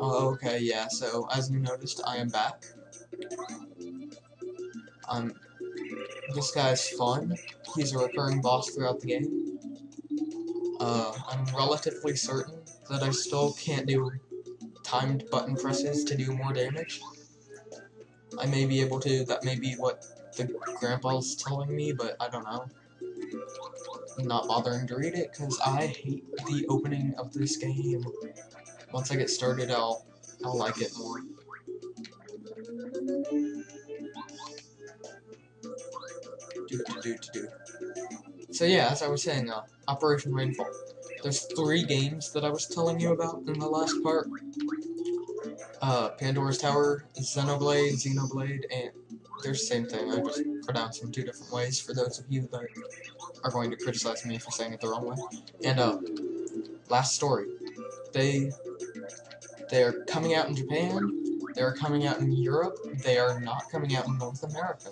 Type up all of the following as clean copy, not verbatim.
Okay, yeah, so as you noticed, I am back. This guy's fun. He's a recurring boss throughout the game. I'm relatively certain that I still can't do timed button presses to do more damage. I may be able to, that may be what the grandpa's telling me, but I don't know. I'm not bothering to read it, because I hate the opening of this game. Once I get started, I'll like it more. So yeah, as I was saying, Operation Rainfall. There's 3 games that I was telling you about in the last part. Pandora's Tower, Xenoblade, and they're the same thing. I just pronounce them 2 different ways for those of you that are going to criticize me for saying it the wrong way. And Last Story. They're coming out in Japan. They're coming out in Europe. They are not coming out in North America.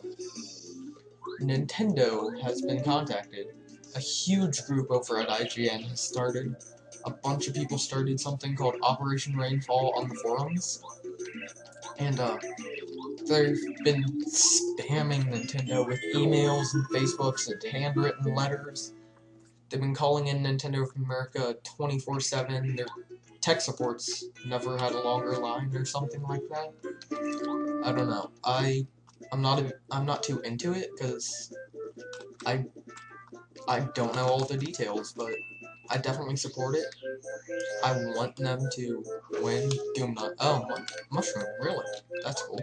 Nintendo has been contacted. A huge group over at IGN has started. A bunch of people started something called Operation Rainfall on the forums. And they've been spamming Nintendo with emails and Facebooks and handwritten letters. They've been calling in Nintendo of America 24/7. Their tech support's never had a longer line or something like that. I don't know. I'm not too into it because I don't know all the details, but I definitely support it. I want them to win. Doom Nut. Oh, Mushroom, really? That's cool.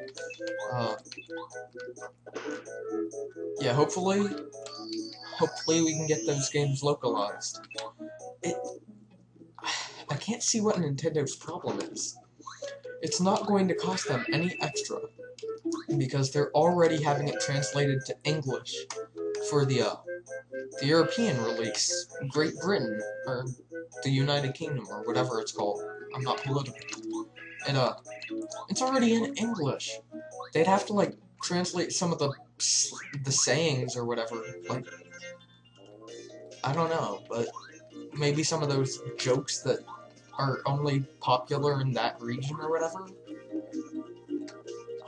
Yeah, hopefully we can get those games localized. I can't see what Nintendo's problem is. It's not going to cost them any extra, because they're already having it translated to English for the European release, Great Britain, or the United Kingdom, or whatever it's called. I'm not political. And it's already in English. They'd have to like translate some of the sayings or whatever. Like, I don't know, but maybe some of those jokes that are only popular in that region or whatever.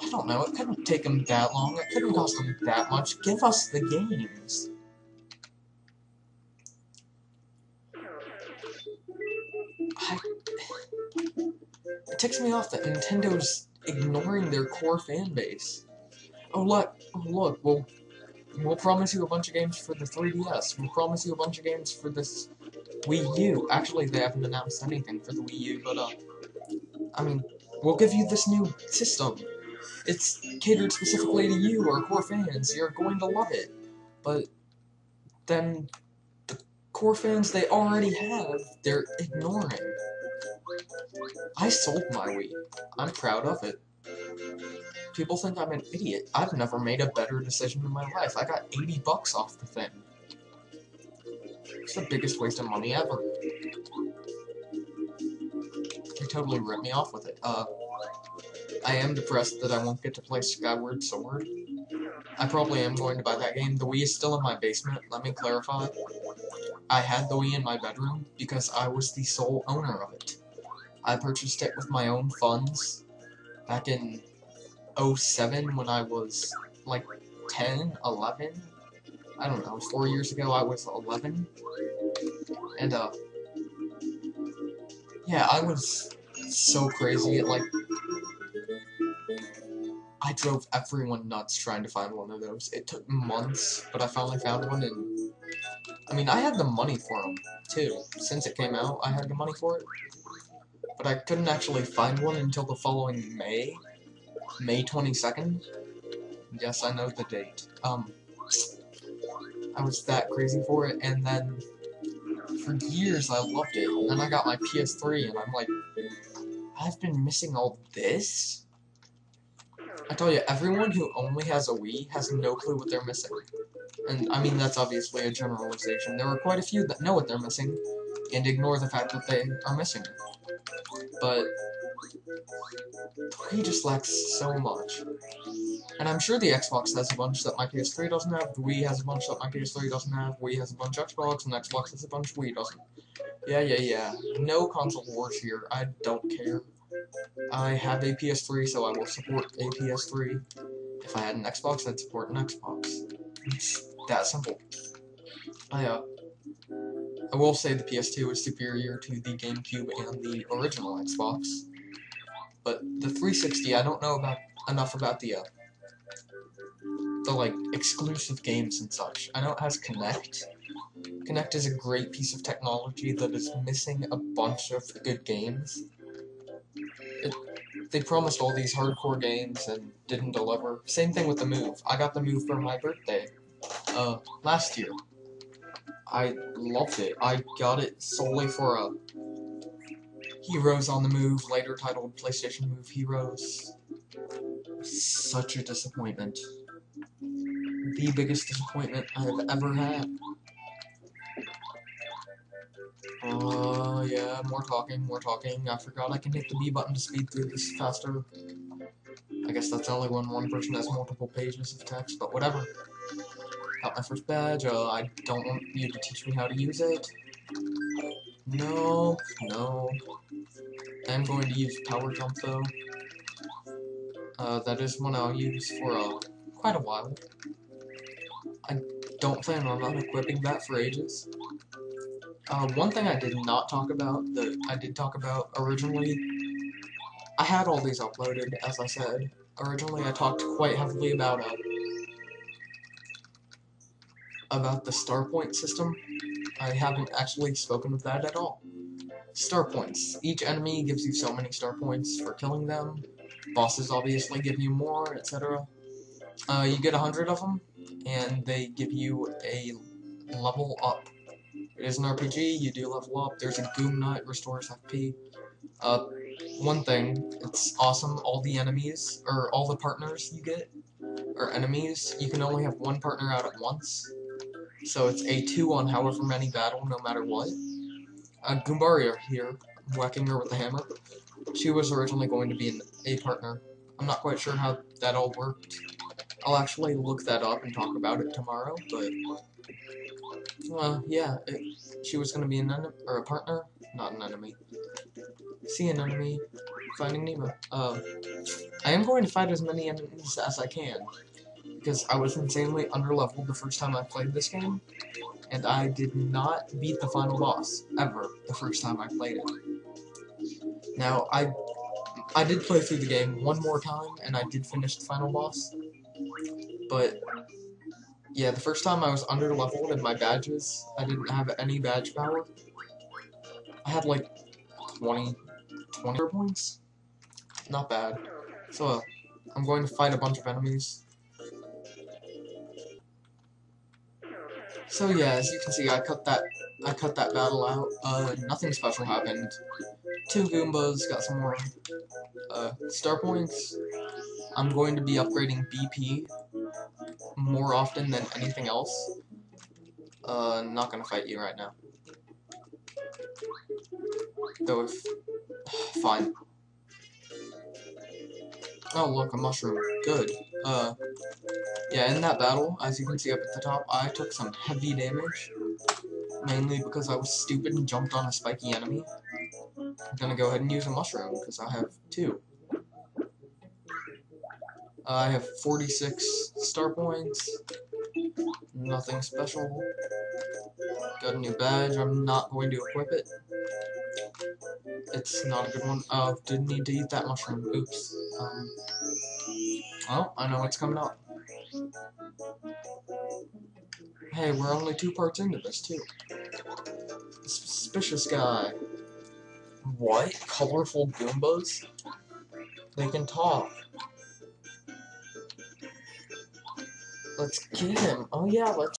I don't know, it couldn't take them that long, it couldn't cost them that much. Give us the games. It ticks me off that Nintendo's ignoring their core fan base. Oh look, we'll promise you a bunch of games for the 3DS, we'll promise you a bunch of games for this Wii U. Actually, they haven't announced anything for the Wii U, but I mean, we'll give you this new system. It's catered specifically to you, our core fans. You're going to love it. But then the core fans they already have, they're ignoring. I sold my Wii. I'm proud of it. People think I'm an idiot. I've never made a better decision in my life. I got $80 off the thing. It's the biggest waste of money ever. They totally ripped me off with it. I am depressed that I won't get to play Skyward Sword. I probably am going to buy that game. The Wii is still in my basement, let me clarify. I had the Wii in my bedroom because I was the sole owner of it. I purchased it with my own funds back in 07 when I was like 10, 11. I don't know, 4 years ago I was 11. And yeah, I was so crazy. Like, I drove everyone nuts trying to find one of those. It took months, but I finally found one, and I mean, I had the money for them, too. Since it came out, I had the money for it. But I couldn't actually find one until the following May. May 22nd. Yes, I know the date. I was that crazy for it, and then for years I loved it. And then I got my PS3, and I'm like, I've been missing all this? I tell you, everyone who only has a Wii has no clue what they're missing. And, I mean, that's obviously a generalization. There are quite a few that know what they're missing, and ignore the fact that they are missing it. But the Wii just lacks so much. And I'm sure the Xbox has a bunch that my PS3 doesn't have, the Wii has a bunch that my PS3 doesn't have, Wii has a bunch Xbox, and Xbox has a bunch Wii doesn't. Yeah. No console wars here, I don't care. I have a PS3, so I will support a PS3. If I had an Xbox, I'd support an Xbox. It's that simple. I will say the PS2 is superior to the GameCube and the original Xbox. But the 360, I don't know enough about the like exclusive games and such. I know it has Kinect. Kinect is a great piece of technology that is missing a bunch of good games. They promised all these hardcore games and didn't deliver. Same thing with the Move. I got the Move for my birthday last year. I loved it. I got it solely for Heroes on the Move, later titled PlayStation Move Heroes. Such a disappointment. The biggest disappointment I have ever had. Yeah, more talking. I forgot I can hit the B button to speed through this faster. I guess that's only when one person has multiple pages of text, but whatever. Got my first badge. I don't want you to teach me how to use it. No. I'm going to use Power Jump, though. That is one I'll use for, quite a while. I don't plan on unequipping that for ages. One thing I did not talk about, that I did talk about originally, I had all these uploaded, as I said. Originally, I talked quite heavily about the star point system. I haven't actually spoken of that at all. Star points. Each enemy gives you so many star points for killing them. Bosses obviously give you more, etc. You get 100 of them, and they give you a level up. It is an RPG, you do level up. There's a Goom Nut, restores FP. One thing, it's awesome, all the enemies, or all the partners you get, are enemies. You can only have one partner out at once. So it's a 2 on however many battle, no matter what. Goombaria here, whacking her with the hammer. She was originally going to be a partner. I'm not quite sure how that all worked. I'll actually look that up and talk about it tomorrow, but yeah, she was going to be a partner, not an enemy. See an enemy, Finding Nemo. I am going to fight as many enemies as I can, because I was insanely underleveled the first time I played this game, and I did not beat the final boss, ever, the first time I played it. Now, I did play through the game one more time, and I did finish the final boss, but yeah, the first time I was underleveled in my badges, I didn't have any badge power. I had like 20 points. Not bad. So, I'm going to fight a bunch of enemies. So yeah, as you can see, I cut that battle out. Nothing special happened. 2 Goombas, got some more star points. I'm going to be upgrading BP more often than anything else. Not gonna fight you right now. Though if fine. Oh look, a mushroom. Good. Yeah, in that battle, as you can see up at the top, I took some heavy damage. Mainly because I was stupid and jumped on a spiky enemy. I'm gonna go ahead and use a mushroom, because I have 2. I have 46 star points. Nothing special. Got a new badge. I'm not going to equip it. It's not a good one. Didn't need to eat that mushroom. Oops. Well, I know what's coming up. Hey, we're only 2 parts into this, too. Suspicious guy. What? Colorful Goombas? They can talk. Let's get him. Oh yeah, let's